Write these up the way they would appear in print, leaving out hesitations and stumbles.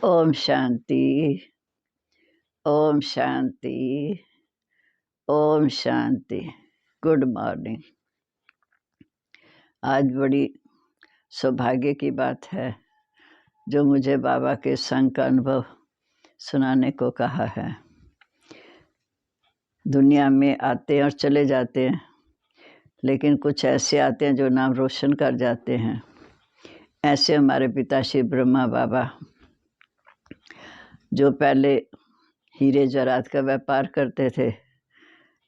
Om Shanti. Om Shanti. Om Shanti. Good morning. आज बड़ी सौभाग्य की बात है जो मुझे बाबा के संग का अनुभव सुनाने को कहा है। दुनिया में आते हैं और चले जाते हैं, लेकिन कुछ ऐसे आते हैं जो नाम रोशन कर जाते हैं। ऐसे हमारे पिता श्री ब्रह्मा बाबा, जो पहले हीरे जवाहरात का व्यापार करते थे,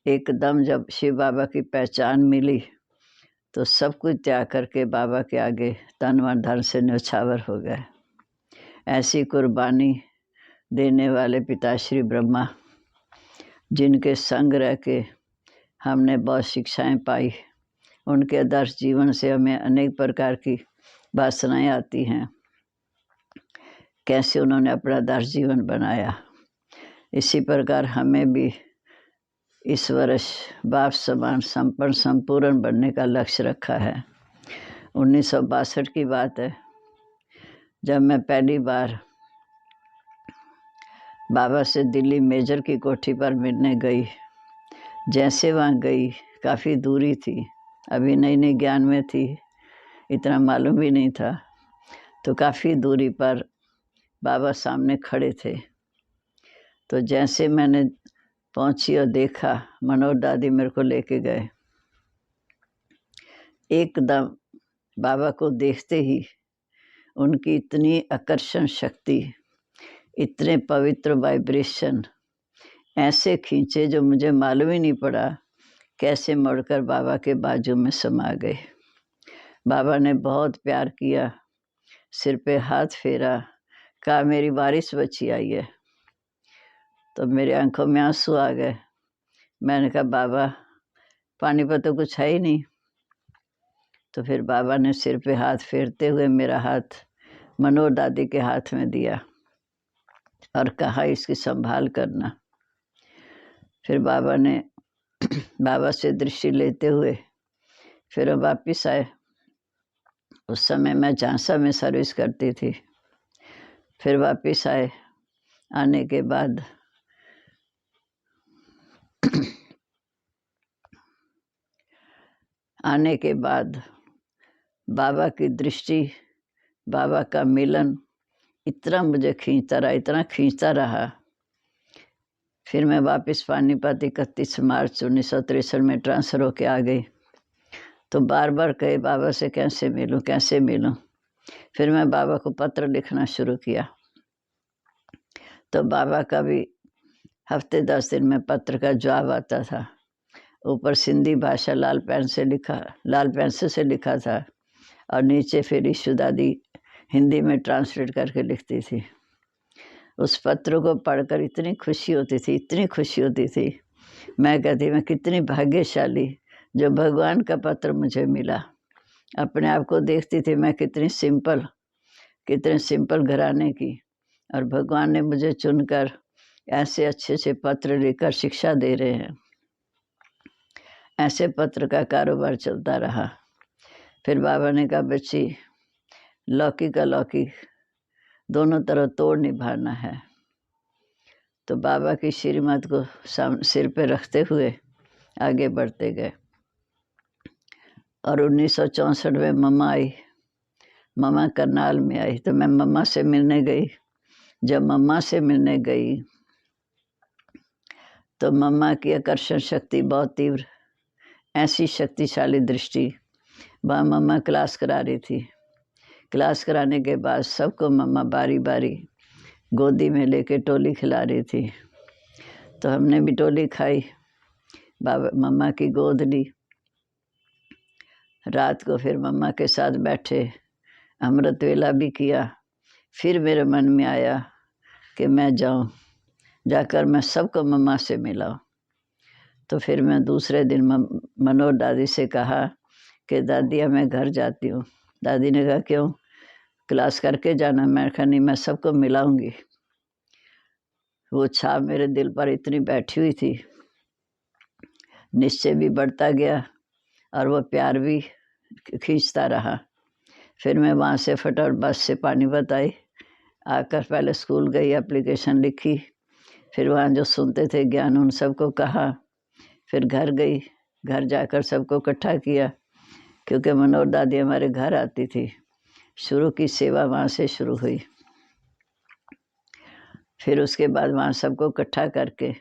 एकदम जब शिव बाबा की पहचान मिली तो सब कुछ त्याग करके बाबा के आगे तन मन धन से न्यौछावर हो गए। ऐसी कुर्बानी देने वाले पिता श्री ब्रह्मा, जिनके संग रह के हमने बहुत शिक्षाएं पाई, उनके आदर्श जीवन से हमें अनेक प्रकार की वासनाएं आती हैं। कैसे उन्होंने अपना आदर्श जीवन बनाया, इसी प्रकार हमें भी इस वर्ष बाप समान संपन्न संपूर्ण बनने का लक्ष्य रखा है। 1962 की बात है, जब मैं पहली बार बाबा से दिल्ली मेजर की कोठी पर मिलने गई। जैसे वहाँ गई, काफ़ी दूरी थी, अभी नई नई ज्ञान में थी, इतना मालूम भी नहीं था, तो काफ़ी दूरी पर बाबा सामने खड़े थे। तो जैसे मैंने पहुंची और देखा, मनोहर दादी मेरे को लेके गए। एकदम बाबा को देखते ही उनकी इतनी आकर्षण शक्ति, इतने पवित्र वाइब्रेशन ऐसे खींचे जो मुझे मालूम ही नहीं पड़ा कैसे मुड़कर बाबा के बाजू में समा गए। बाबा ने बहुत प्यार किया, सिर पे हाथ फेरा, कहा मेरी बारिश बची आई है। तो मेरी आंखों में आंसू आ गए। मैंने कहा बाबा, पानी पर तो कुछ है ही नहीं। तो फिर बाबा ने सिर पे हाथ फेरते हुए मेरा हाथ मनोहर दादी के हाथ में दिया और कहा इसकी संभाल करना। फिर बाबा ने बाबा से दृष्टि लेते हुए फिर हम वापिस आए। उस समय मैं झांसा में सर्विस करती थी। फिर वापिस आए। आने के बाद बाबा की दृष्टि, बाबा का मिलन इतना मुझे इतना खींचता रहा। फिर मैं वापस पानीपत 31 मार्च 1963 में ट्रांसफ़र होके आ गई। तो बार बार कहे बाबा से कैसे मिलूं। फिर मैं बाबा को पत्र लिखना शुरू किया। तो बाबा का भी हफ्ते 10 दिन में पत्र का जवाब आता था। ऊपर सिंधी भाषा लाल पेंसिल से लिखा था और नीचे फिर ईशु दादी हिंदी में ट्रांसलेट करके लिखती थी। उस पत्र को पढ़कर इतनी खुशी होती थी। मैं कहती मैं कितनी भाग्यशाली जो भगवान का पत्र मुझे मिला। अपने आप को देखती थी मैं कितने सिंपल घराने की, और भगवान ने मुझे चुनकर ऐसे अच्छे पत्र लिखकर शिक्षा दे रहे हैं। ऐसे पत्र का कारोबार चलता रहा। फिर बाबा ने कहा बच्ची, लौकिक अलौकिक दोनों तरफ तोड़ निभाना है। तो बाबा की श्रीमत को सिर पे रखते हुए आगे बढ़ते गए। और 1964 में मम्मा करनाल में आई। तो मैं मम्मा से मिलने गई। जब मम्मा से मिलने गई तो मम्मा की आकर्षण शक्ति बहुत तीव्र, ऐसी शक्तिशाली दृष्टि। वहाँ मम्मा क्लास करा रही थी। क्लास कराने के बाद सबको मम्मा बारी बारी गोदी में लेके टोली खिला रही थी। तो हमने भी टोली खाई, बाबा मम्मा की गोद ली। रात को फिर मम्मा के साथ बैठे, अमृत वेला भी किया। फिर मेरे मन में आया कि मैं जाकर मैं सबको मम्मा से मिलाऊं। तो फिर मैं दूसरे दिन मनोहर दादी से कहा कि दादी मैं घर जाती हूँ। दादी ने कहा क्यों, क्लास करके जाना। मैं कहा नहीं, मैं सबको मिलाऊंगी। वो छाप मेरे दिल पर इतनी बैठी हुई थी, निश्चय भी बढ़ता गया और वो प्यार भी खींचता रहा। फिर मैं वहाँ से फटाफट बस से पानीपत आई आकर पहले स्कूल गई, एप्लीकेशन लिखी, फिर वहाँ जो सुनते थे ज्ञान उन सबको कहा, फिर घर गई, घर जाकर सबको इकट्ठा किया, क्योंकि मनोहर दादी हमारे घर आती थी। शुरू की सेवा वहाँ से शुरू हुई। फिर उसके बाद वहाँ सबको इकट्ठा करके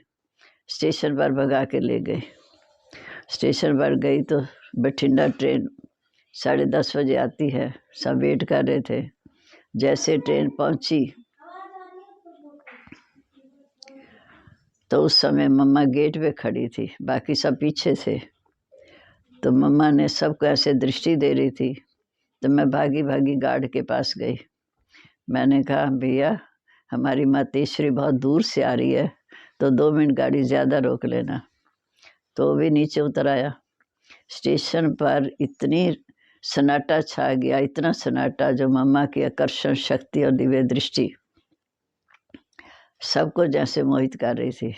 स्टेशन पर भगा के ले गए। स्टेशन पर गई तो बठिंडा ट्रेन 10:30 बजे आती है, सब वेट कर रहे थे। जैसे ट्रेन पहुंची तो उस समय मम्मा गेट पे खड़ी थी, बाकी सब पीछे थे। तो मम्मा ने सबको ऐसे दृष्टि दे रही थी, तो मैं भागी भागी गार्ड के पास गई। मैंने कहा, भैया हमारी मातेश्वरी बहुत दूर से आ रही है, तो 2 मिनट गाड़ी ज़्यादा रोक लेना। तो वो भी नीचे उतर आया। स्टेशन पर इतनी सन्नाटा छा गया, इतना सन्नाटा, जो मम्मा की आकर्षण शक्ति और दिव्य दृष्टि सबको जैसे मोहित कर रही थी।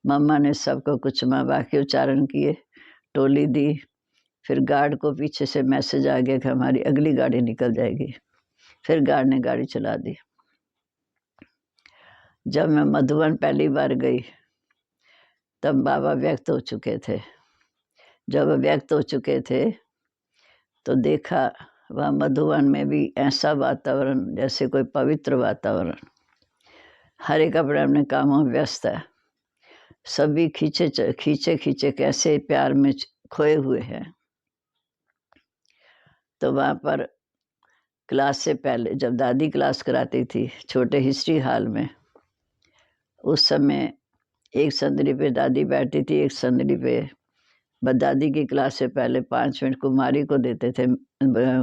मम्मा ने सबको कुछ माँ वाक्य उच्चारण किए, टोली दी। फिर गार्ड को पीछे से मैसेज आ गया कि हमारी अगली गाड़ी निकल जाएगी। फिर गार्ड ने गाड़ी चला दी। जब मैं मधुबन पहली बार गई तब बाबा व्यक्त हो चुके थे। जब व्यक्त हो चुके थे तो देखा वह मधुबन में भी ऐसा वातावरण जैसे कोई पवित्र वातावरण। हर एक अपने अपने कामों में व्यस्त है, सभी खींचे खींचे कैसे प्यार में खोए हुए हैं। तो वहाँ पर क्लास से पहले जब दादी क्लास कराती थी छोटे हिस्ट्री हॉल में, उस समय एक संदली पे दादी बैठती थी, एक संदली पे दादी की क्लास से पहले 5 मिनट कुमारी को देते थे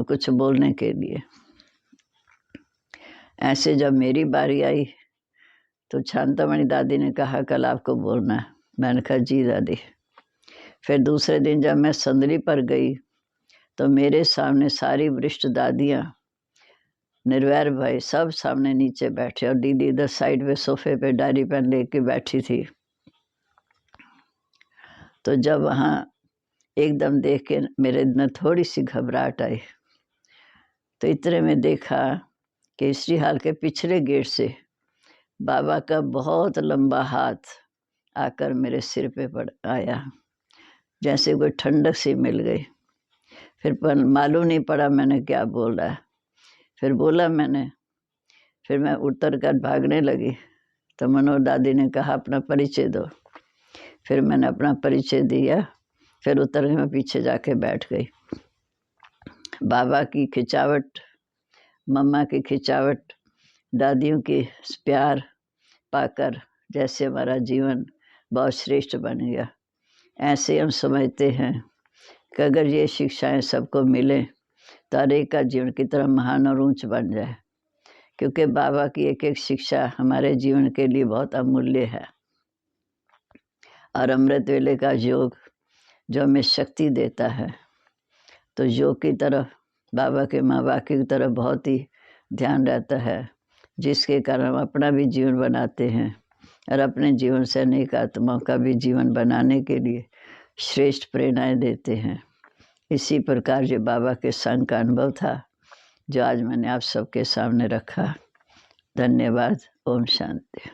कुछ बोलने के लिए। ऐसे जब मेरी बारी आई तो शांतामणि दादी ने कहा, कल आपको बोलना है। मैंने कहा, जी दादी। फिर दूसरे दिन जब मैं संदली पर गई तो मेरे सामने सारी वरिष्ठ दादियाँ, निर्वैर भाई सब सामने नीचे बैठे, और दीदी इधर साइड पे सोफे पे डायरी पेन लेके बैठी थी। तो जब वहाँ एकदम देख के मेरे अंदर थोड़ी सी घबराहट आई, तो इतने में देखा कि हिस्ट्री हॉल के पिछले गेट से बाबा का बहुत लंबा हाथ आकर मेरे सिर पे पड़ आया, जैसे कोई ठंडक सी मिल गई। फिर मालूम नहीं पड़ा मैंने क्या बोल रहा है। फिर बोला मैंने, फिर मैं उतर कर भागने लगी तो मनोहर दादी ने कहा, अपना परिचय दो। फिर मैंने अपना परिचय दिया, फिर उतर के मैं पीछे जाके बैठ गई। बाबा की खिंचावट, मम्मा की खिंचावट, दादियों के प्यार पाकर जैसे हमारा जीवन बहुत श्रेष्ठ बन गया। ऐसे हम समझते हैं कि अगर ये शिक्षाएं सबको मिलें तो हर एक का जीवन की तरह महान और ऊंच बन जाए, क्योंकि बाबा की एक एक शिक्षा हमारे जीवन के लिए बहुत अमूल्य है। और अमृत वेले का योग जो हमें शक्ति देता है, तो योग की तरफ, बाबा के माँ बाप की तरफ बहुत ही ध्यान रहता है, जिसके कारण हम अपना भी जीवन बनाते हैं और अपने जीवन से अनेक आत्माओं का भी जीवन बनाने के लिए श्रेष्ठ प्रेरणाएं देते हैं। इसी प्रकार जो बाबा के संग का अनुभव था, जो आज मैंने आप सबके सामने रखा। धन्यवाद। ओम शांति।